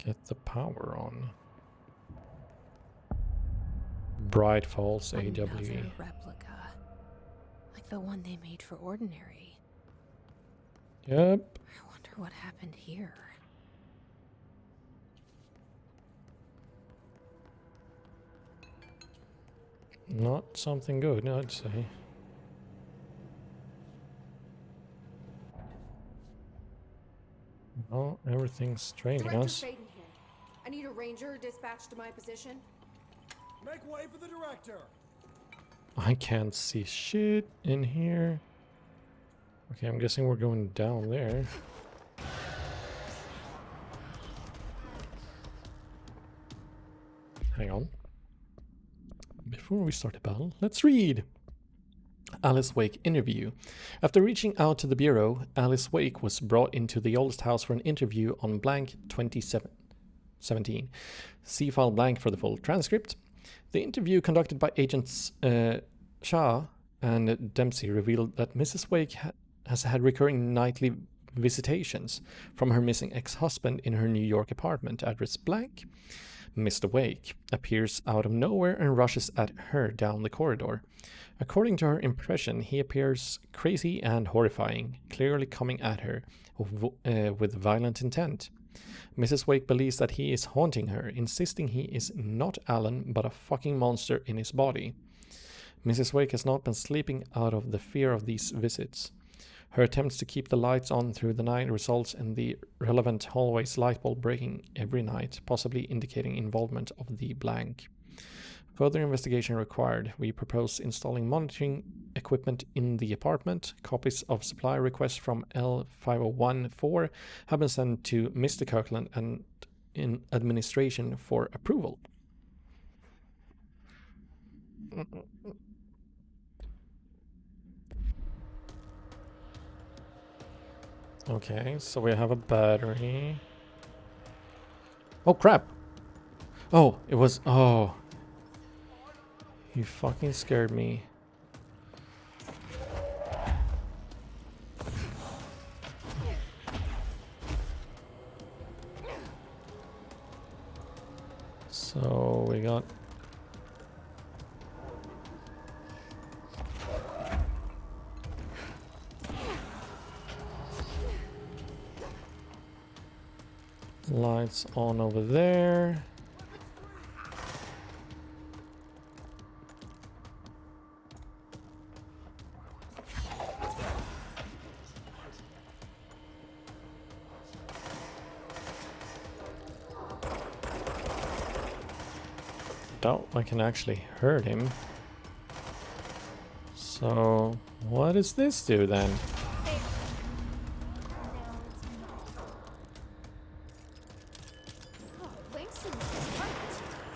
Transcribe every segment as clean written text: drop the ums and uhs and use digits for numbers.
get the power on. Bright Falls AWE. Another replica. Like the one they made for Ordinary. Yep. I wonder what happened here. Not something good, I'd say. Well, everything's trailing Director us. Faden here. I need a ranger dispatched to my position. Make way for the director. I can't see shit in here. Okay, I'm guessing we're going down there. Hang on. Before we start the battle, let's read. Alice Wake interview. After reaching out to the Bureau, Alice Wake was brought into the oldest house for an interview on blank 2017. See file blank for the full transcript. The interview conducted by agents Shah and Dempsey revealed that Mrs. Wake has had recurring nightly visitations from her missing ex-husband in her New York apartment, address blank. Mr. Wake appears out of nowhere and rushes at her down the corridor. According to her impression, he appears crazy and horrifying, clearly coming at her with violent intent. Mrs. Wake believes that he is haunting her, insisting he is not Alan but a fucking monster in his body. Mrs. Wake has not been sleeping out of the fear of these visits. Her attempts to keep the lights on through the night results in the relevant hallway's light bulb breaking every night, possibly indicating involvement of the blank. Further investigation required. We propose installing monitoring equipment in the apartment. Copies of supply requests from L5014 have been sent to Mr. Kirkland and in administration for approval. Okay, so we have a battery. Oh crap! Oh, it was... Oh. You fucking scared me. So we got... lights on over there. Doubt I can actually hurt him. So what does this do then?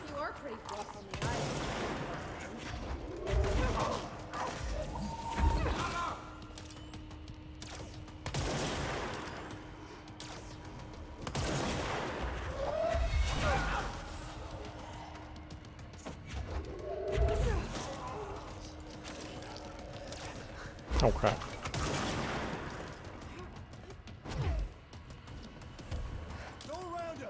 You are pretty rough on the eyes. Oh crap. Go around him.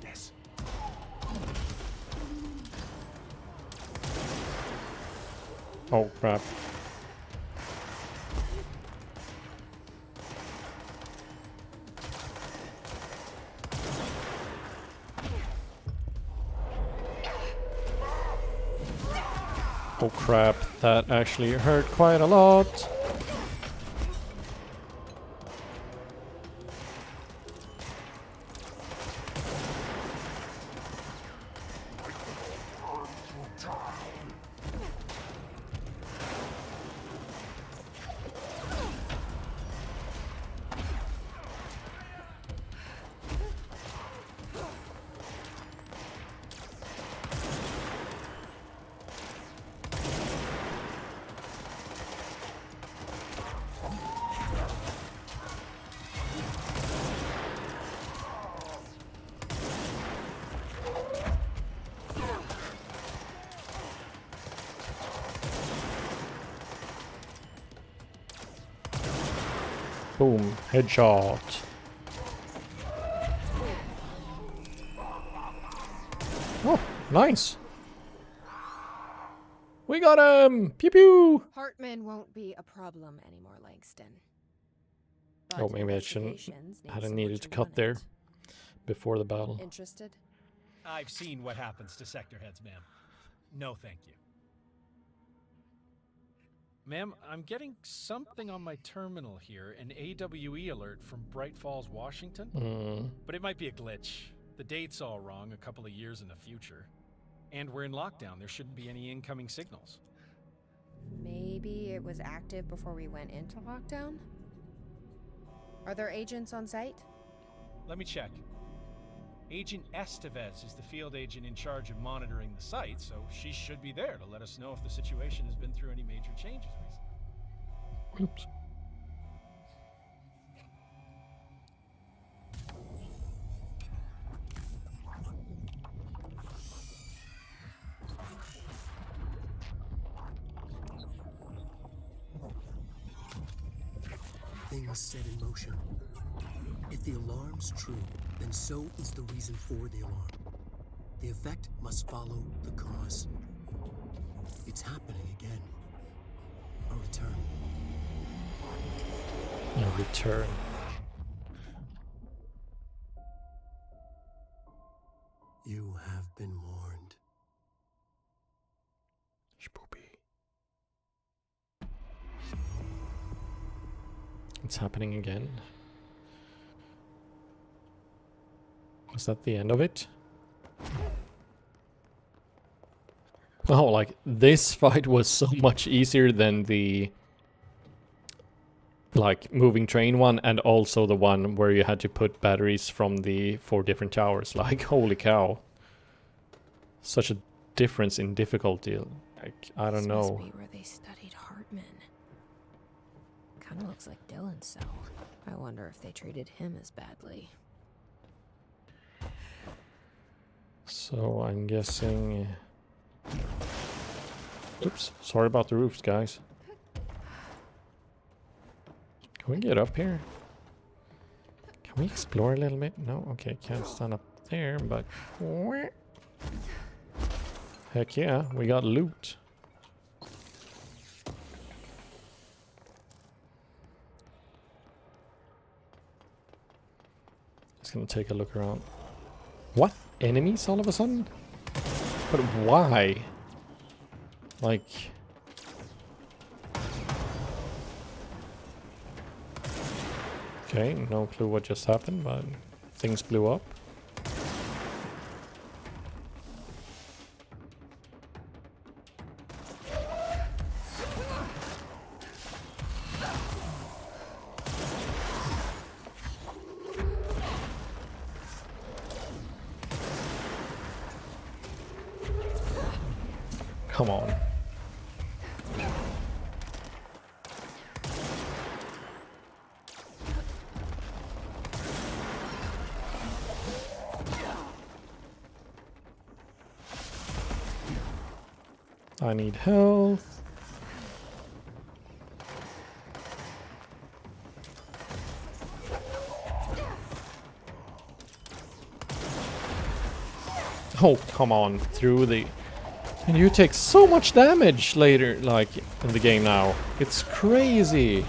Yes. Oh crap. Oh crap, that actually hurt quite a lot. Boom. Headshot. Oh, nice. We got him! Pew pew! Hartman won't be a problem anymore, Langston. Oh, But maybe I shouldn't. investigations need Hadn't someone needed to run cut there it. before the battle. Interested? I've seen what happens to sector heads, ma'am. No, thank you. Ma'am, I'm getting something on my terminal here, an AWE alert from Bright Falls, Washington. But it might be a glitch. The date's all wrong, a couple of years in the future. And we're in lockdown. There shouldn't be any incoming signals. Maybe it was active before we went into lockdown? Are there agents on site? Let me check. Agent Estevez is the field agent in charge of monitoring the site, so she should be there to let us know if the situation has been through any major changes recently. Oops. Things set in motion. If the alarm's true, then so is the reason for the alarm. The effect must follow the cause. It's happening again. A return. A return. You have been warned. Spoopy. It's happening again. Was that the end of it? Oh, like, this fight was so much easier than the, like, moving train one, and also the one where you had to put batteries from the 4 different towers. Like, holy cow. Such a difference in difficulty. Like, I don't This know. must be where they studied Hartman. Kind of looks like Dylan's cell. I wonder if they treated him as badly. So I'm guessing... Oops, sorry about the roofs, guys. Can we get up here? Can we explore a little bit? No? Okay, can't stand up there, but... Heck yeah, we got loot. Just gonna take a look around. What? Enemies all of a sudden? But why? Like... Okay, no clue what just happened, but things blew up. Come on. I need health. Oh, come on, through the... And you take so much damage later, like, in the game now. It's crazy.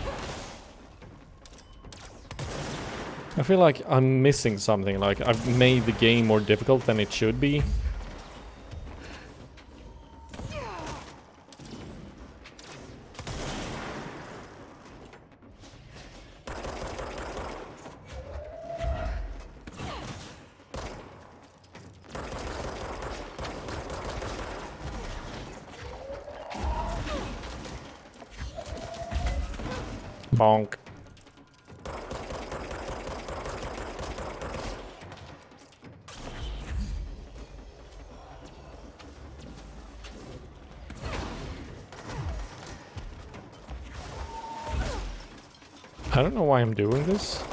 I feel like I'm missing something, like, I've made the game more difficult than it should be. Bonk. I don't know why I'm doing this.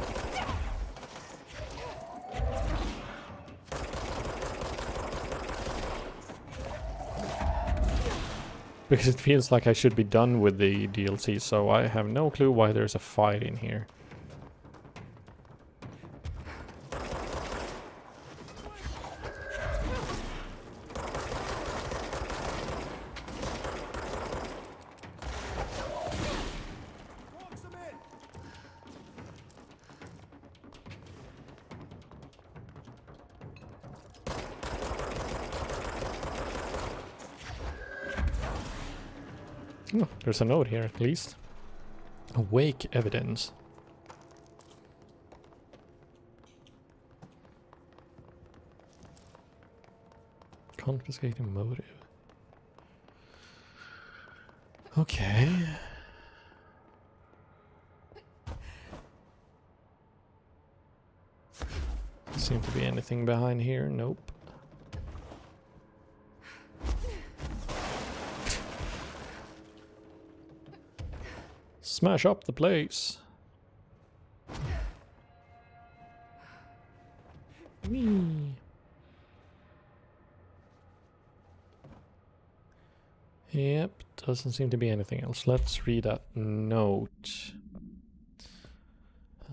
Because it feels like I should be done with the DLC, so I have no clue why there's a fight in here. Oh, there's a note here at least. Awake evidence. Confiscating motive. Okay. Seem to be anything behind here? Nope. Smash up the place. Whee. Yep, doesn't seem to be anything else. Let's read that note.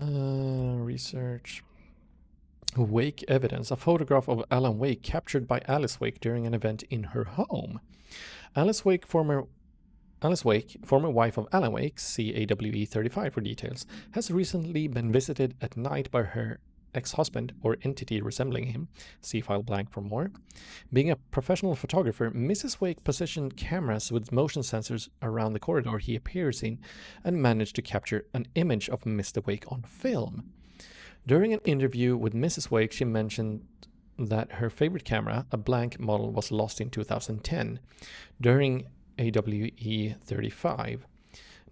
Research. Wake evidence. A photograph of Alan Wake captured by Alice Wake during an event in her home. Alice Wake, former wife of Alan Wake, see AWE 35 for details, has recently been visited at night by her ex-husband or entity resembling him, see file blank for more. Being a professional photographer, Mrs. Wake positioned cameras with motion sensors around the corridor he appears in and managed to capture an image of Mr. Wake on film. During an interview with Mrs. Wake, she mentioned that her favorite camera, a blank model, was lost in 2010 during AWE 35.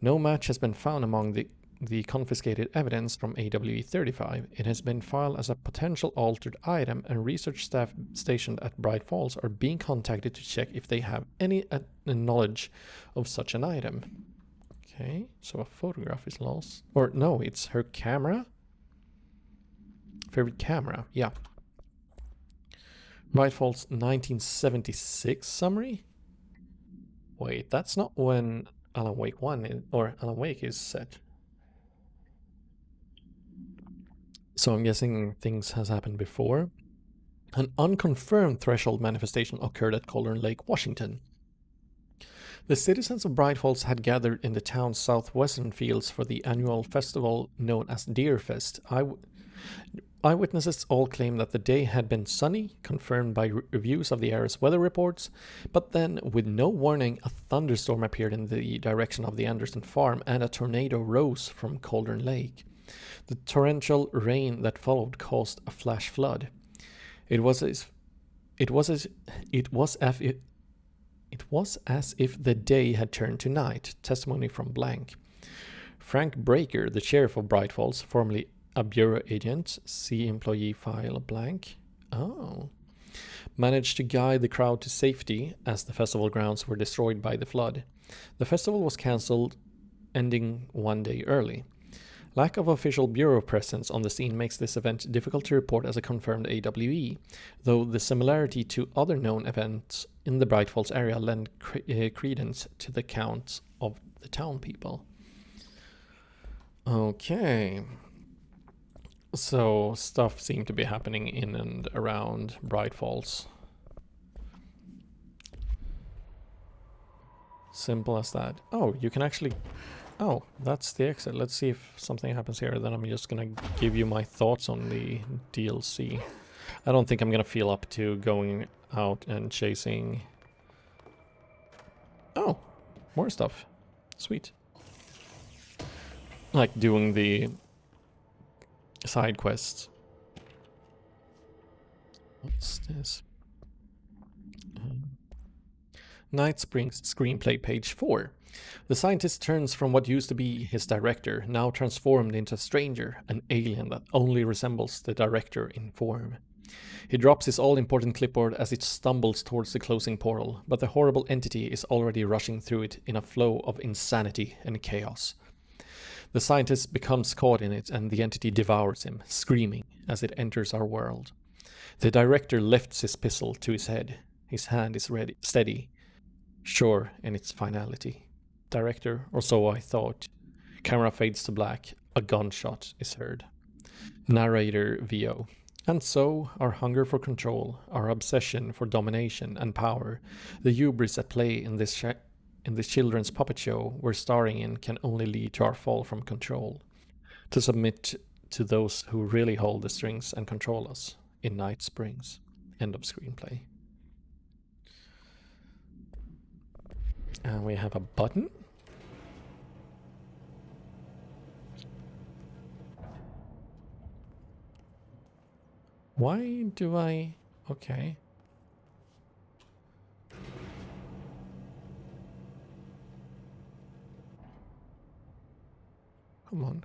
No match has been found among the confiscated evidence from AWE 35. It has been filed as a potential altered item, and research staff stationed at Bright Falls are being contacted to check if they have any knowledge of such an item. Okay, so a photograph is lost. Or no, it's her camera? Favorite camera, yeah. Bright Falls 1976 summary? Wait, that's not when Alan Wake 1 is, or Alan Wake is set. So I'm guessing things has happened before. An unconfirmed threshold manifestation occurred at Cauldron Lake, Washington. The citizens of Bright Falls had gathered in the town's southwestern fields for the annual festival known as Deer Fest. Eyewitnesses all claimed that the day had been sunny, confirmed by reviews of the area's weather reports, but then, with no warning, a thunderstorm appeared in the direction of the Anderson farm and a tornado rose from Cauldron Lake. The torrential rain that followed caused a flash flood. It was as if the day had turned to night. Testimony from blank. Frank Breaker, the sheriff of Bright Falls, formerly a bureau agent, see employee file blank. Oh. Managed to guide the crowd to safety as the festival grounds were destroyed by the flood. The festival was cancelled, ending one day early. Lack of official bureau presence on the scene makes this event difficult to report as a confirmed AWE, though the similarity to other known events in the Bright Falls area lend credence to the counts of the town people. Okay. So stuff seemed to be happening in and around Bright Falls. Simple as that. Oh, you can actually... Oh, that's the exit. Let's see if something happens here. Then I'm just gonna give you my thoughts on the DLC. I don't think I'm gonna feel up to going out and chasing... Oh, more stuff. Sweet. Like doing the side quests. What's this? Night Springs screenplay, page 4. The scientist turns from what used to be his director, now transformed into a stranger, an alien that only resembles the director in form. He drops his all-important clipboard as it stumbles towards the closing portal, but the horrible entity is already rushing through it in a flow of insanity and chaos. The scientist becomes caught in it, and the entity devours him, screaming as it enters our world. The director lifts his pistol to his head. His hand is ready, steady, sure in its finality. Director, or so I thought. Camera fades to black. A gunshot is heard. Narrator VO. And so, our hunger for control, our obsession for domination and power, the hubris at play in this children's puppet show we're starring in can only lead to our fall from control. To submit to those who really hold the strings and control us in Night Springs. End of screenplay. And we have a button. Why do I... Okay. Come on.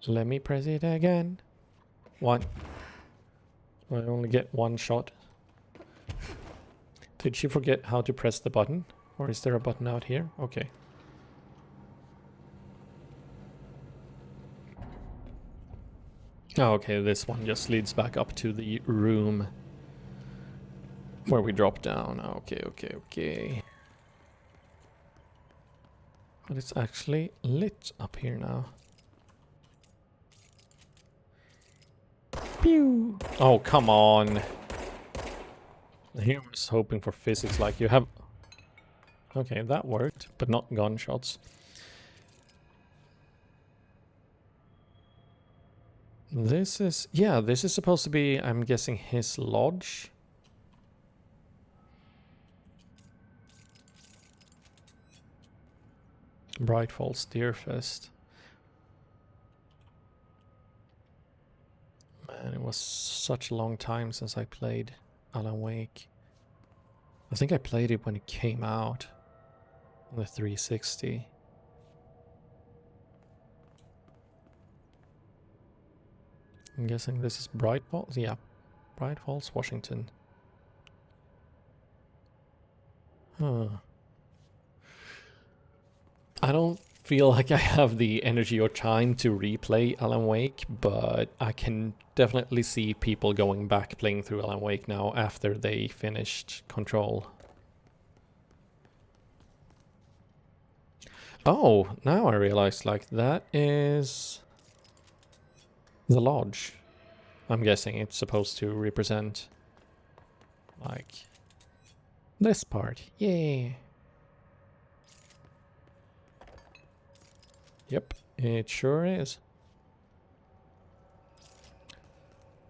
Let me press it again. One. I only get one shot. Did she forget how to press the button? Or is there a button out here? Okay. Oh, okay, this one just leads back up to the room where we drop down. Okay, okay, okay. But it's actually lit up here now. Pew! Oh, come on. Here I was hoping for physics like you have... Okay, that worked, but not gunshots. This is... Yeah, this is supposed to be, I'm guessing, his lodge. Bright Falls Deerfest. Man, it was such a long time since I played Alan Wake. I think I played it when it came out on the 360. I'm guessing this is Bright Falls? Yeah, Bright Falls, Washington. Huh. I don't feel like I have the energy or time to replay Alan Wake, but I can definitely see people going back playing through Alan Wake now after they finished Control. Oh, now I realize, like, that is the lodge. I'm guessing it's supposed to represent, like, this part. Yay! Yep, it sure is.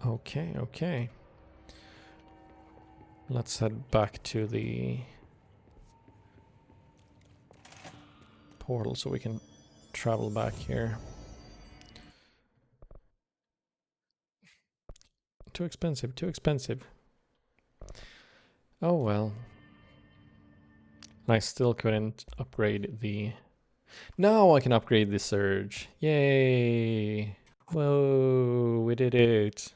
Okay, okay. Let's head back to the portal so we can travel back here. Too expensive, too expensive. Oh well. I still couldn't upgrade the... Now I can upgrade the surge. Yay! Whoa, we did it.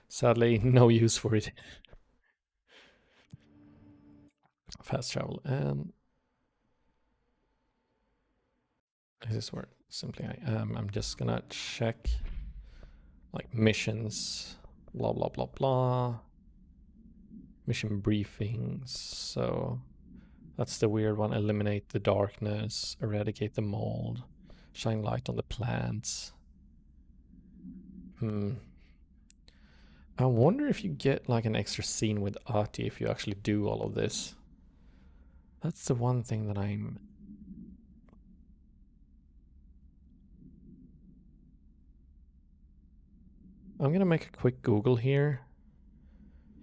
Sadly, no use for it. Fast travel. This is where simply I am. I'm just gonna check like missions, blah blah blah blah. Mission briefings. So that's the weird one. Eliminate the darkness, eradicate the mold, shine light on the plants. I wonder if you get like an extra scene with Ahti if you actually do all of this. That's the one thing that I'm gonna make a quick Google here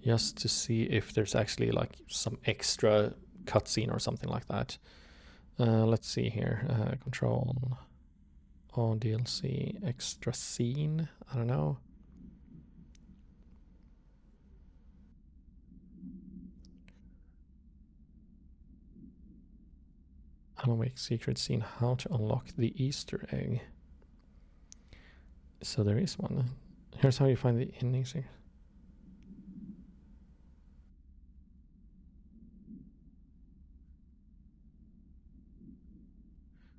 just to see if there's actually like some extra cutscene or something like that. Let's see here. Control. Oh, DLC extra scene. I don't know. Alan Wake secret scene. How to unlock the Easter egg. So there is one. Here's how you find the ending secret.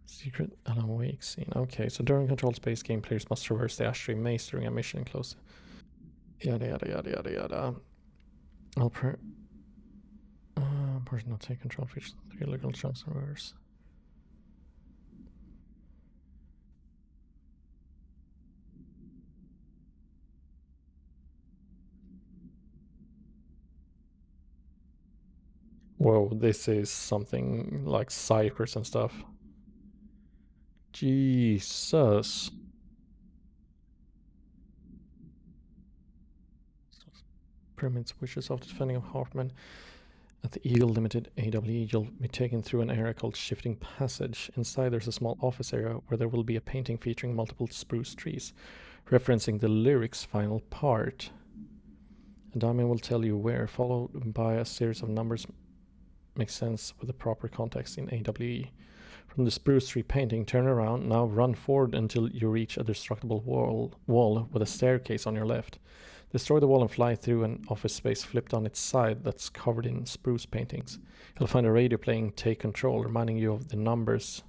Secret Alan Wake scene. Okay, so during Control Space, game players must traverse the ashtray maze during a mission close. Yada yada yada yada yada. Person not take control features 3 illegal transfers. Whoa, this is something like ciphers and stuff. Jesus. Pyramid's wishes of the defending of Hartman. At the Eagle Limited AWE, you'll be taken through an area called Shifting Passage. Inside there's a small office area where there will be a painting featuring multiple spruce trees. referencing the lyrics' final part. A diamond will tell you where, followed by a series of numbers. Makes sense with the proper context in AWE. From the spruce tree painting, turn around, now run forward until you reach a destructible wall with a staircase on your left. Destroy the wall and fly through an office space flipped on its side that's covered in spruce paintings. You'll find a radio playing Take Control, reminding you of the numbers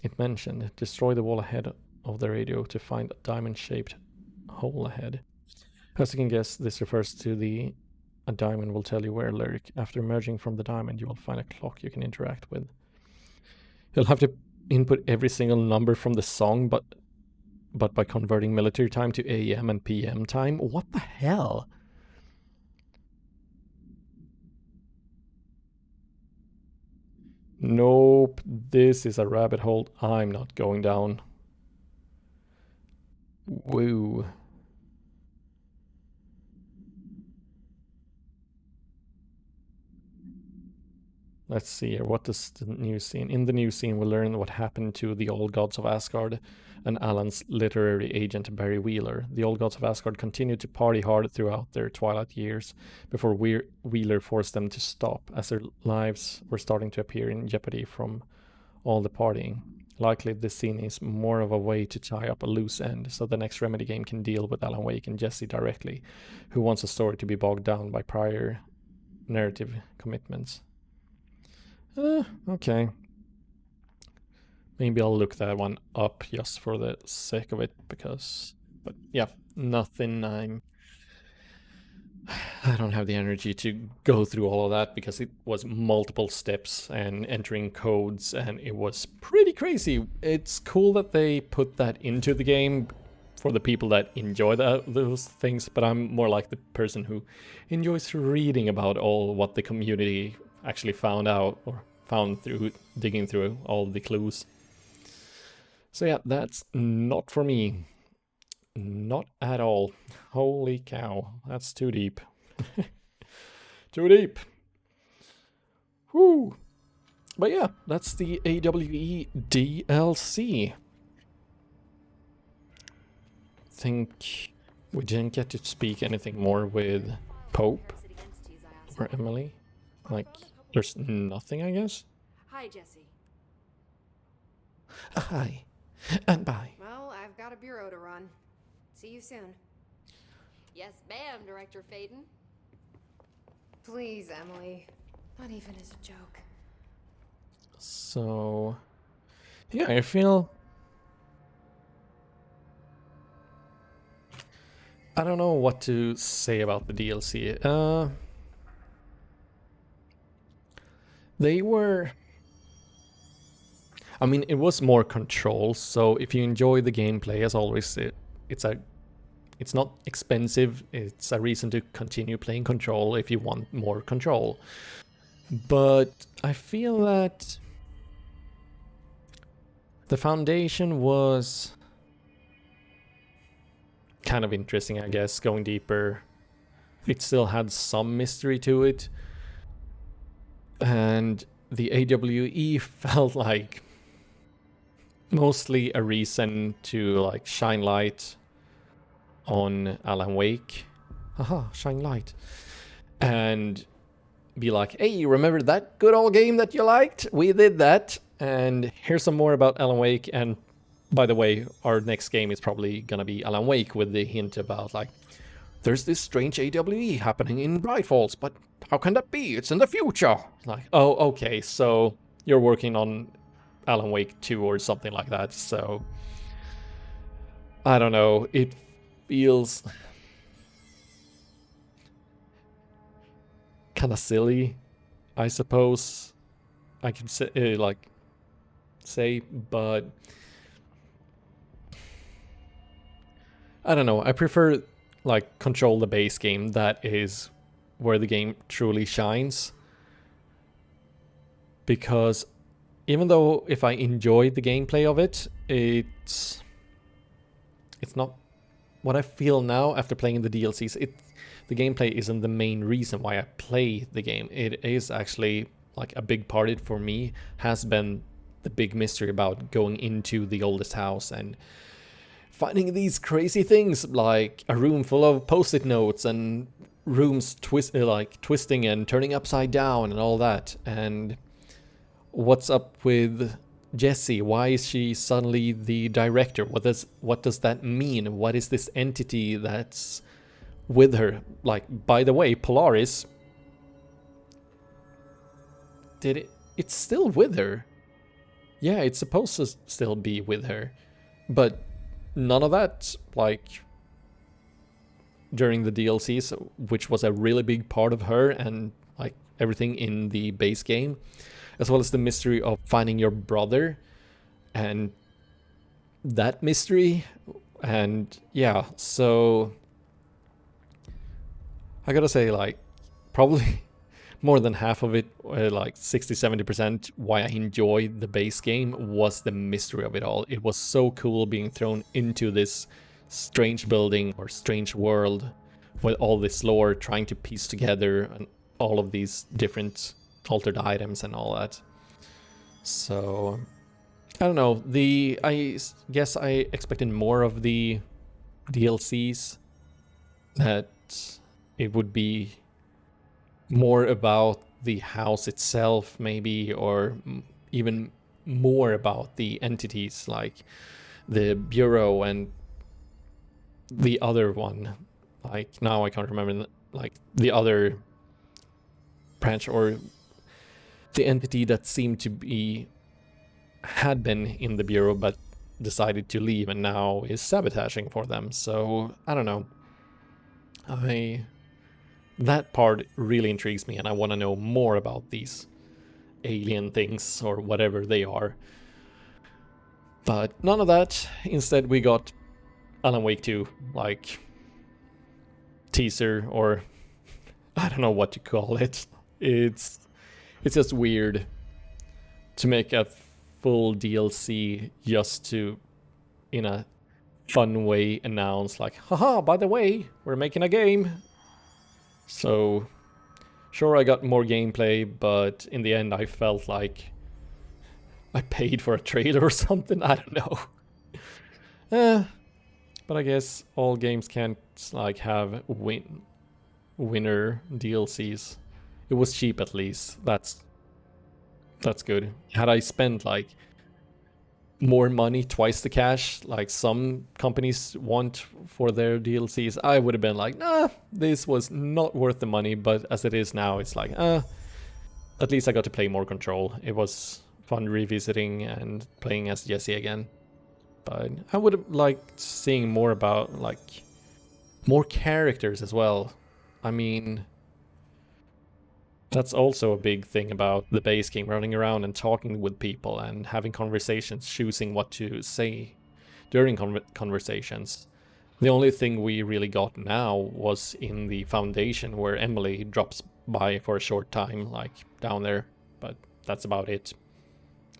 it mentioned. Destroy the wall ahead of the radio to find a diamond-shaped hole ahead. As you can guess, this refers to the "a diamond will tell you where" lyric. After emerging from the diamond, you will find a clock you can interact with. You'll have to input every single number from the song, but by converting military time to AM and PM time? What the hell? Nope, this is a rabbit hole I'm not going down. Woo. Let's see here, what does the new scene? In the new scene, we'll learn what happened to the old gods of Asgard and Alan's literary agent, Barry Wheeler. The old gods of Asgard continued to party hard throughout their twilight years before Wheeler forced them to stop, as their lives were starting to appear in jeopardy from all the partying. Likely, this scene is more of a way to tie up a loose end, so the next Remedy game can deal with Alan Wake and Jesse directly, who wants a story to be bogged down by prior narrative commitments. Okay. Maybe I'll look that one up just for the sake of it, because... But yeah, nothing I don't have the energy to go through all of that, because it was multiple steps and entering codes, and it was pretty crazy. It's cool that they put that into the game for the people that enjoy those things, but I'm more like the person who enjoys reading about all what the community actually found out, or found through digging through all the clues. So yeah, that's not for me. Not at all. Holy cow, that's too deep. Too deep. Whew. But yeah, that's the AWE DLC. Think we didn't get to speak anything more with Pope or Emily. Like, there's nothing, I guess. Hi, Jesse. Hi, and bye. Well, I've got a bureau to run. See you soon. Yes, ma'am, Director Faden. Please, Emily. Not even as a joke. So, yeah, I feel... I don't know what to say about the DLC. They were... I mean, it was more control, so if you enjoy the gameplay, as always, it's not expensive. It's a reason to continue playing Control if you want more control. But I feel that the foundation was kind of interesting, I guess, going deeper. It still had some mystery to it. And the AWE felt like mostly a reason to like shine light on Alan Wake. Haha, shine light. And be like, hey, remember that good old game that you liked? We did that. And here's some more about Alan Wake. And by the way, our next game is probably gonna be Alan Wake, with the hint about like, there's this strange AWE happening in Bright Falls, but how can that be? It's in the future. Like, oh, okay, so you're working on Alan Wake 2 or something like that, so I don't know, it feels kind of silly, I suppose I can say, but I don't know, I prefer like Control, the base game. That is where the game truly shines, because even though if I enjoyed the gameplay of it, it's not what I feel now after playing the DLCs. The gameplay isn't the main reason why I play the game. It is actually like a big part of it for me has been the big mystery about going into the oldest house and finding these crazy things, like a room full of post-it notes and rooms twisting and turning upside down and all that. And what's up with Jessie? Why is she suddenly the director? What does that mean? What is this entity that's with her? Like, by the way, Polaris, it's still with her. Yeah, it's supposed to still be with her, but none of that, like, during the DLCs, which was a really big part of her and like everything in the base game, as well as the mystery of finding your brother and that mystery. And yeah, so I gotta say, like, probably more than half of it, like 60-70%, why I enjoyed the base game was the mystery of it all. It was so cool being thrown into this strange building or strange world with all this lore, trying to piece together and all of these different altered items and all that. So I don't know, I guess I expected more of the DLCs, that it would be more about the house itself maybe, or even more about the entities like the Bureau and the other one. Like, now I can't remember, like, the other branch or the entity that seemed to be had been in the Bureau but decided to leave and now is sabotaging for them. So I don't know, that part really intrigues me, and I want to know more about these alien things or whatever they are. But none of that. Instead we got Alan Wake 2, like, teaser, or I don't know what to call it. It's just weird to make a full DLC just to, in a fun way, announce like, haha, by the way, we're making a game. So sure, I got more gameplay, but in the end I felt like I paid for a trailer or something. I don't know. But I guess all games can't, like, have winner DLCs. It was cheap, at least. That's good. Had I spent like more money, twice the cash, like some companies want for their DLCs, I would have been like, nah, this was not worth the money. But as it is now, it's like, at least I got to play more Control. It was fun revisiting and playing as Jessie again. But I would have liked seeing more about, like, more characters as well. I mean, that's also a big thing about the base game, running around and talking with people and having conversations, choosing what to say during conversations. The only thing we really got now was in the Foundation, where Emily drops by for a short time, like, down there, but that's about it.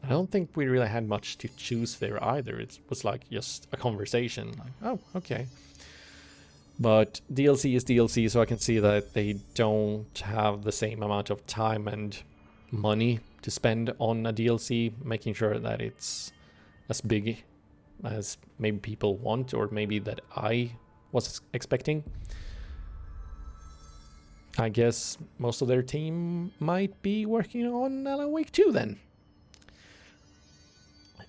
I don't think we really had much to choose there either. It was like just a conversation, like, oh, okay. But DLC is DLC, so I can see that they don't have the same amount of time and money to spend on a DLC, making sure that it's as big as maybe people want, or maybe that I was expecting. I guess most of their team might be working on Alan Wake 2 then.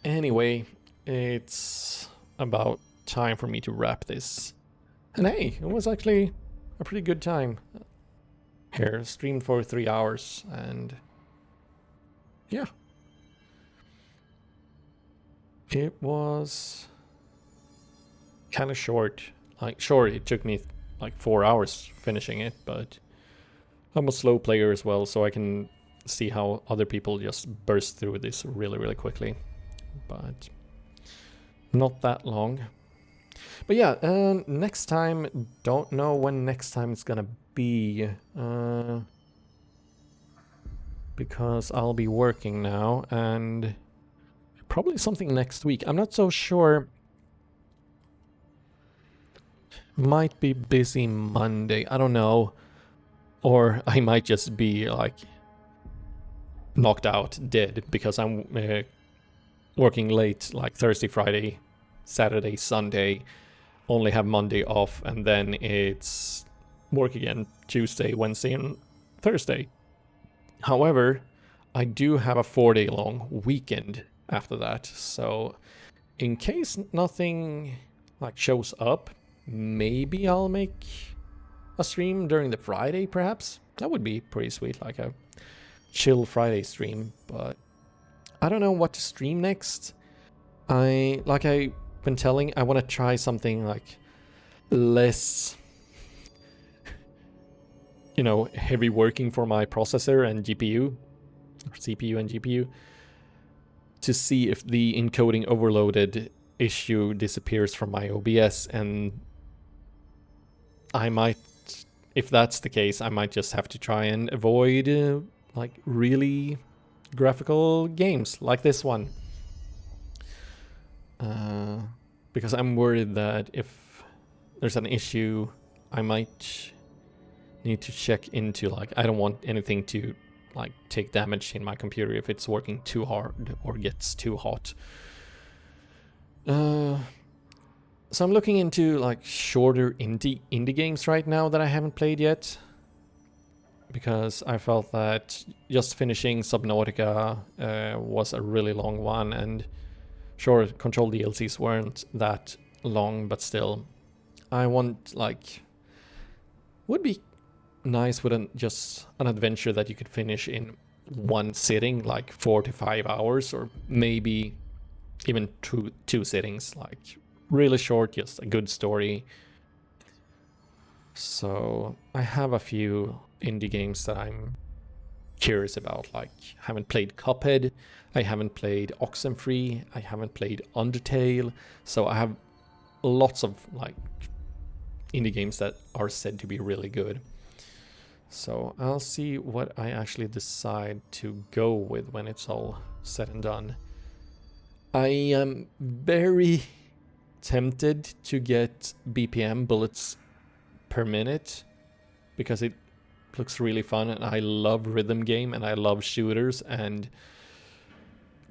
Anyway, it's about time for me to wrap this. And hey, it was actually a pretty good time here. Streamed for 3 hours, and yeah. It was kind of short. Like, sure, it took me like 4 hours finishing it, but I'm a slow player as well, so I can see how other people just burst through this really, really quickly. But not that long. But yeah, next time, don't know when next time it's gonna be, because I'll be working now, and probably something next week. I'm not so sure. Might be busy Monday, I don't know. Or I might just be like knocked out dead because I'm working late, like Thursday, Friday, Saturday, Sunday, only have Monday off, and then it's work again Tuesday, Wednesday, and Thursday. However, I do have a 4-day long weekend after that, so in case nothing like shows up, maybe I'll make a stream during the Friday, perhaps. That would be pretty sweet, like a chill Friday stream, but I don't know what to stream next. I've been telling, I want to try something like less, you know, heavy working for my processor and GPU, or CPU and GPU, to see if the encoding overloaded issue disappears from my OBS, and I might, if that's the case, I might just have to try and avoid like really graphical games like this one. Because I'm worried that if there's an issue, I might need to check into, like, I don't want anything to like take damage in my computer if it's working too hard or gets too hot. So I'm looking into like shorter indie games right now that I haven't played yet, because I felt that just finishing Subnautica was a really long one, and sure, Control DLCs weren't that long, but still, I want, like, would be nice with just an adventure that you could finish in one sitting, like 4 to 5 hours, or maybe even two sittings, like really short, just a good story. So I have a few indie games that I'm curious about, like haven't played Cuphead, I haven't played Oxenfree, I haven't played Undertale, so I have lots of like indie games that are said to be really good. So I'll see what I actually decide to go with when it's all said and done. I am very tempted to get BPM, bullets per minute, because it looks really fun, and I love rhythm game and I love shooters, and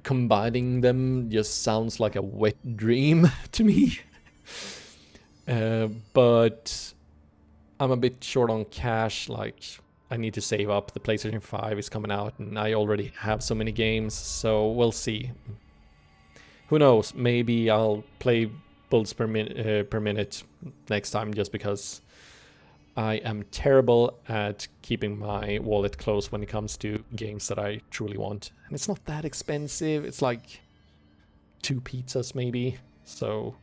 combining them just sounds like a wet dream to me. But I'm a bit short on cash, like I need to save up. The PlayStation 5 is coming out and I already have so many games, so we'll see. Who knows, maybe I'll play bullets per minute next time, just because I am terrible at keeping my wallet close when it comes to games that I truly want. And it's not that expensive, it's like 2 pizzas maybe, so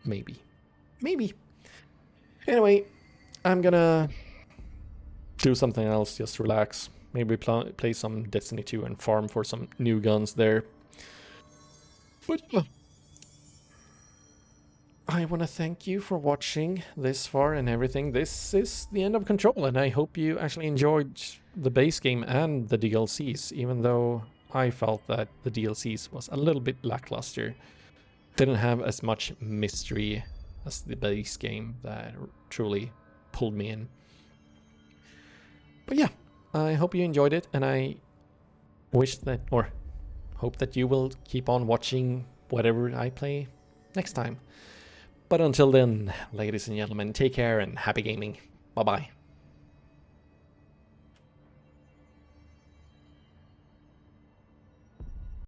maybe. Anyway, I'm gonna do something else, just relax. Maybe play some Destiny 2 and farm for some new guns there. But I want to thank you for watching this far and everything. This is the end of Control, and I hope you actually enjoyed the base game and the DLCs, even though I felt that the DLCs was a little bit lackluster. Didn't have as much mystery as the base game that truly pulled me in. But yeah, I hope you enjoyed it, and I wish that, or hope that you will keep on watching whatever I play next time. But until then, ladies and gentlemen, take care and happy gaming. Bye-bye.